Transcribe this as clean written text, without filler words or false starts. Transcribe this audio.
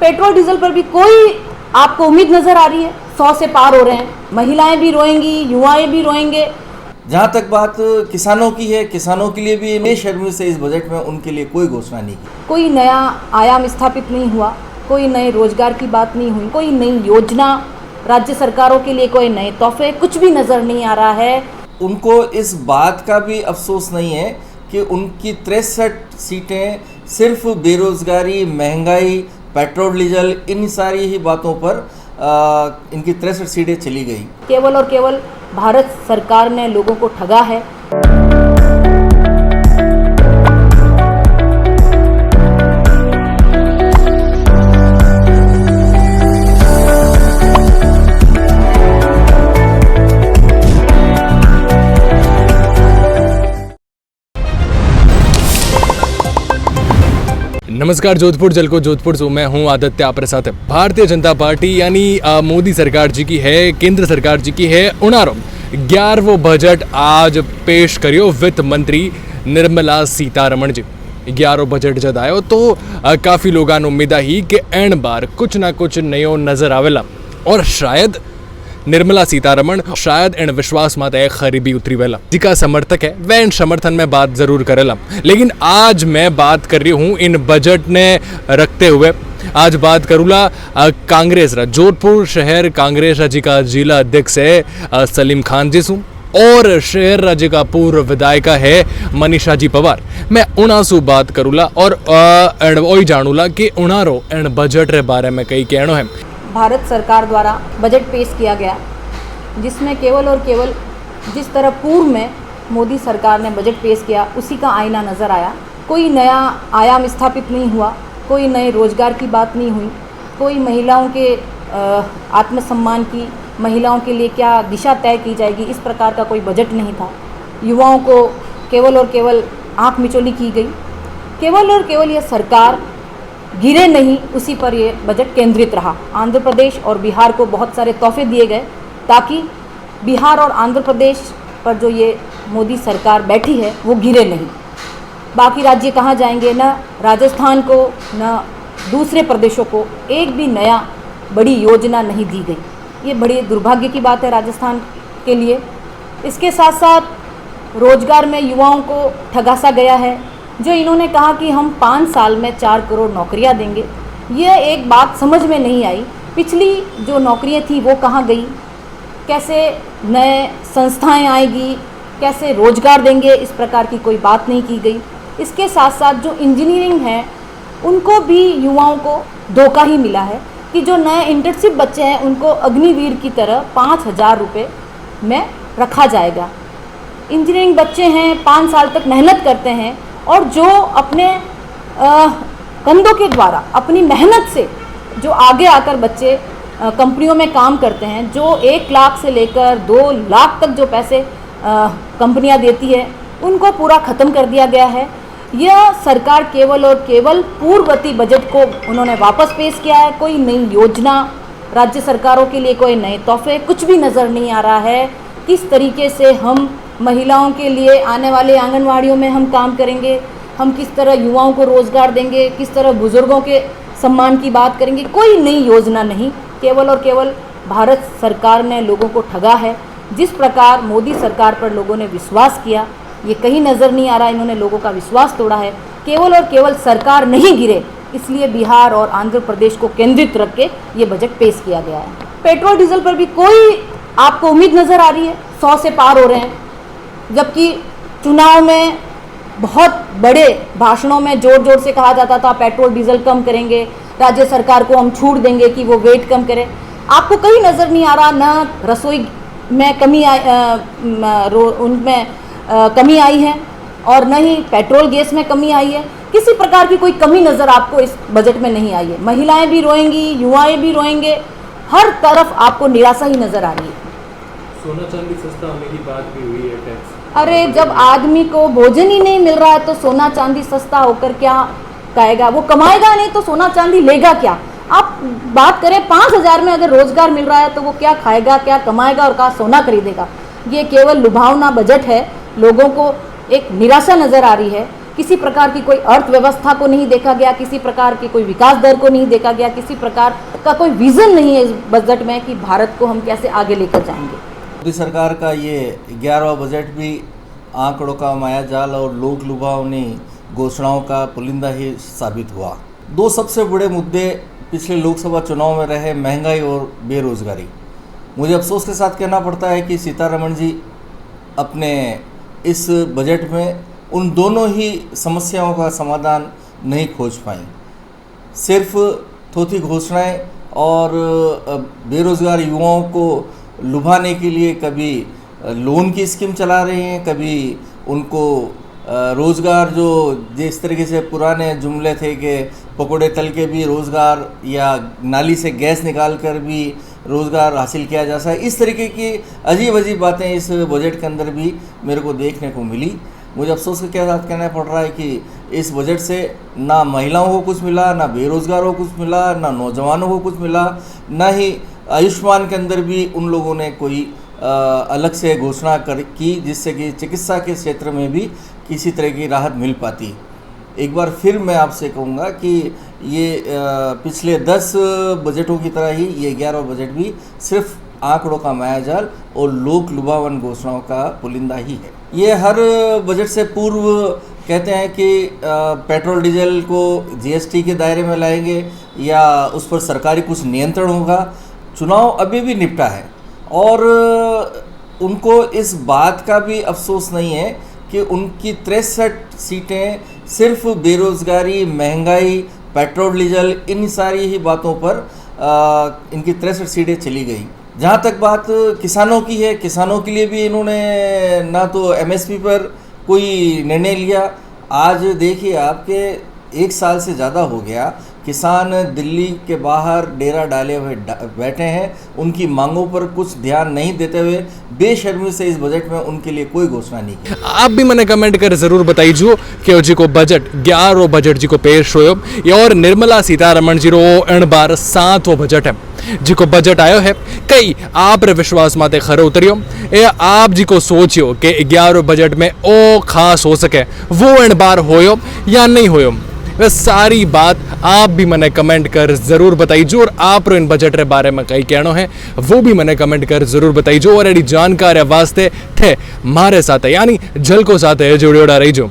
Petrol diesel पर भी कोई आपको उम्मीद नजर आ रही है? 100 से पार हो रहे हैं, महिलाएं भी रोएंगी, युवाएं भी रोएंगे। जहाँ तक बात किसानों की है, किसानों के लिए भी नई शर्मी से इस बजट में उनके लिए कोई घोषणा नहीं की। कोई नया आयाम स्थापित नहीं हुआ, कोई नए रोजगार की बात नहीं हुई, कोई नई योजना राज्य सरकारों के लिए, कोई नए तोहफे, कुछ भी नजर नहीं आ रहा है। उनको इस बात का भी अफसोस नहीं है कि उनकी 63 सीटें सिर्फ बेरोजगारी, महंगाई, पेट्रोल डीजल, इन सारी ही बातों पर इनकी 63 सीटें चली गई। केवल और केवल भारत सरकार ने लोगों को ठगा है। नमस्कार, जोधपुर जल को जोधपुर से मैं हूं आदित्य, आपके साथ है। भारतीय जनता पार्टी यानी मोदी सरकार जी की है, केंद्र सरकार जी की है 11वां बजट आज पेश करियो वित्त मंत्री निर्मला सीतारमण जी। 11वां बजट जब आयो तो काफ़ी लोगों ने उम्मीद ही कि एण बार कुछ ना कुछ नयो नजर आवेला और शायद निर्मला सीतारमण शायद इन विश्वास माते खरीबी उतरी वेला जिका समर्थक है वह इन समर्थन में बात जरूर करेला। लेकिन आज मैं बात कर रही हूँ इन बजट ने रखते हुए, आज बात करूँगा कांग्रेस जोधपुर शहर कांग्रेस जी का जिला अध्यक्ष है सलीम खान जी सू और शहर राज्य का पूर्व विधायिका है मनीषा जी पवार। मैं उनासू बात करूँगा और वही जानूला कि उनारो इन बजट रे बारे में कई कहनो है। भारत सरकार द्वारा बजट पेश किया गया, जिसमें केवल और केवल जिस तरह पूर्व में मोदी सरकार ने बजट पेश किया उसी का आईना नज़र आया। कोई नया आयाम स्थापित नहीं हुआ, कोई नए रोजगार की बात नहीं हुई, कोई महिलाओं के आत्मसम्मान की, महिलाओं के लिए क्या दिशा तय की जाएगी, इस प्रकार का कोई बजट नहीं था। युवाओं को केवल और केवल आँख मिचौली की गई। केवल और केवल यह सरकार गिरे नहीं, उसी पर ये बजट केंद्रित रहा। आंध्र प्रदेश और बिहार को बहुत सारे तोहफे दिए गए ताकि बिहार और आंध्र प्रदेश पर जो ये मोदी सरकार बैठी है वो गिरे नहीं। बाकी राज्य कहाँ जाएंगे? न राजस्थान को न दूसरे प्रदेशों को एक भी नया बड़ी योजना नहीं दी गई। ये बड़ी दुर्भाग्य की बात है राजस्थान के लिए। इसके साथ साथ रोजगार में युवाओं को ठगासा गया है। जो इन्होंने कहा कि हम 5 साल में 4 करोड़ नौकरियां देंगे, यह एक बात समझ में नहीं आई। पिछली जो नौकरियां थी वो कहाँ गई? कैसे नए संस्थाएं आएगी, कैसे रोजगार देंगे, इस प्रकार की कोई बात नहीं की गई। इसके साथ साथ जो इंजीनियरिंग है उनको भी युवाओं को धोखा ही मिला है कि जो नए इंटर्नशिप बच्चे हैं उनको अग्निवीर की तरह 5,000 रुपये में रखा जाएगा। इंजीनियरिंग बच्चे हैं, 5 साल तक मेहनत करते हैं और जो अपने कंधों के द्वारा अपनी मेहनत से जो आगे आकर बच्चे कंपनियों में काम करते हैं, जो 1 लाख से लेकर 2 लाख तक जो पैसे कंपनियां देती है, उनको पूरा ख़त्म कर दिया गया है। यह सरकार केवल और केवल पूर्ववर्ती बजट को उन्होंने वापस पेश किया है। कोई नई योजना राज्य सरकारों के लिए, कोई नए तोहफे, कुछ भी नज़र नहीं आ रहा है। किस तरीके से हम महिलाओं के लिए आने वाले आंगनवाड़ियों में हम काम करेंगे, हम किस तरह युवाओं को रोज़गार देंगे, किस तरह बुज़ुर्गों के सम्मान की बात करेंगे, कोई नई योजना नहीं। केवल और केवल भारत सरकार ने लोगों को ठगा है। जिस प्रकार मोदी सरकार पर लोगों ने विश्वास किया, ये कहीं नज़र नहीं आ रहा। इन्होंने लोगों का विश्वास तोड़ा है। केवल और केवल सरकार नहीं गिरे, इसलिए बिहार और आंध्र प्रदेश को केंद्रित रख के ये बजट पेश किया गया है। पेट्रोल डीजल पर भी कोई आपको उम्मीद नज़र आ रही है? 100 से पार हो रहे हैं, जबकि चुनाव में बहुत बड़े भाषणों में जोर जोर से कहा जाता था पेट्रोल डीजल कम करेंगे, राज्य सरकार को हम छूट देंगे कि वो वेट कम करे। आपको कहीं नज़र नहीं आ रहा। न रसोई में कमी उनमें कमी आई है और न ही पेट्रोल गैस में कमी आई है। किसी प्रकार की कोई कमी नज़र आपको इस बजट में नहीं आई है। महिलाएं भी रोएंगी, युवाएं भी रोएंगे, हर तरफ आपको निराशा ही नज़र आ रही है। सोना चांदी सस्ता होने की बात भी हुई है टैक्स। अरे जब आदमी को भोजन ही नहीं मिल रहा है तो सोना चांदी सस्ता होकर क्या कहेगा? वो कमाएगा नहीं तो सोना चांदी लेगा क्या? आप बात करें 5,000 में अगर रोजगार मिल रहा है तो वो क्या खाएगा, क्या कमाएगा और क्या सोना खरीदेगा? ये केवल लुभावना बजट है। लोगों को एक निराशा नज़र आ रही है किसी प्रकार की कोई अर्थव्यवस्था को नहीं देखा गया, किसी प्रकार की कोई विकास दर को नहीं देखा गया, किसी प्रकार का कोई विजन नहीं है इस बजट में कि भारत को हम कैसे आगे लेकर जाएंगे। मोदी सरकार का ये 11वां बजट भी आंकड़ों का मायाजाल और लोक लुभावनी घोषणाओं का पुलिंदा ही साबित हुआ। दो सबसे बड़े मुद्दे पिछले लोकसभा चुनाव में रहे महंगाई और बेरोजगारी। मुझे अफसोस के साथ कहना पड़ता है कि सीतारमण जी अपने इस बजट में उन दोनों ही समस्याओं का समाधान नहीं खोज पाई। सिर्फ थोथी घोषणाएं और बेरोजगार युवाओं को लुभाने के लिए कभी लोन की स्कीम चला रहे हैं, कभी उनको रोज़गार जो जिस तरीके से पुराने जुमले थे कि पकोड़े तल के भी रोज़गार या नाली से गैस निकाल कर भी रोज़गार हासिल किया जा सकता है, इस तरीके की अजीब अजीब बातें इस बजट के अंदर भी मेरे को देखने को मिली। मुझे अफसोस के साथ कहना पड़ रहा है कि इस बजट से ना महिलाओं को कुछ मिला, ना बेरोज़गारों को कुछ मिला, ना नौजवानों को कुछ मिला, ना ही आयुष्मान के अंदर भी उन लोगों ने कोई अलग से घोषणा की जिससे कि चिकित्सा के क्षेत्र में भी किसी तरह की राहत मिल पाती। एक बार फिर मैं आपसे कहूँगा कि ये पिछले 10 बजटों की तरह ही ये 11वां बजट भी सिर्फ आंकड़ों का मायाजाल और लोक लुभावन घोषणाओं का पुलिंदा ही है। ये हर बजट से पूर्व कहते हैं कि पेट्रोल डीजल को जीएसटी के दायरे में लाएंगे या उस पर सरकारी कुछ नियंत्रण होगा। चुनाव अभी भी निपटा है और उनको इस बात का भी अफसोस नहीं है कि उनकी 63 सीटें सिर्फ बेरोज़गारी, महंगाई, पेट्रोल डीजल इन सारी ही बातों पर इनकी 63 सीटें चली गई। जहाँ तक बात किसानों की है, किसानों के लिए भी इन्होंने ना तो एमएसपी पर कोई निर्णय लिया। आज देखिए आपके 1 साल से ज़्यादा हो गया किसान दिल्ली के बाहर डेरा डाले हुए बैठे हैं, उनकी मांगों पर कुछ ध्यान नहीं देते हुए बेशर्मी से इस बजट में उनके लिए कोई घोषणा नहीं की। आप भी मैंने कमेंट कर जरूर बताइए कि जी को बजट 11वां बजट जी को पेश हो और निर्मला सीतारमण जी रो इन बार 7वां बजट है जी को बजट आयो है। कई आप विश्वास माते खरे उतरियो ए आप जी को सोचियो कि 11वें बजट में ओ खास हो सके वो इन बार होयो या नहीं होयो, वह सारी बात आप भी मैंने कमेंट कर जरूर बताइए। और आप इन बजट के बारे में कई कहना है वो भी मैंने कमेंट कर जरूर बताइए। और एडी जानकारी वास्ते थे मारे साथ यानी झलको साथ जुड़ियोड़ा रही जो।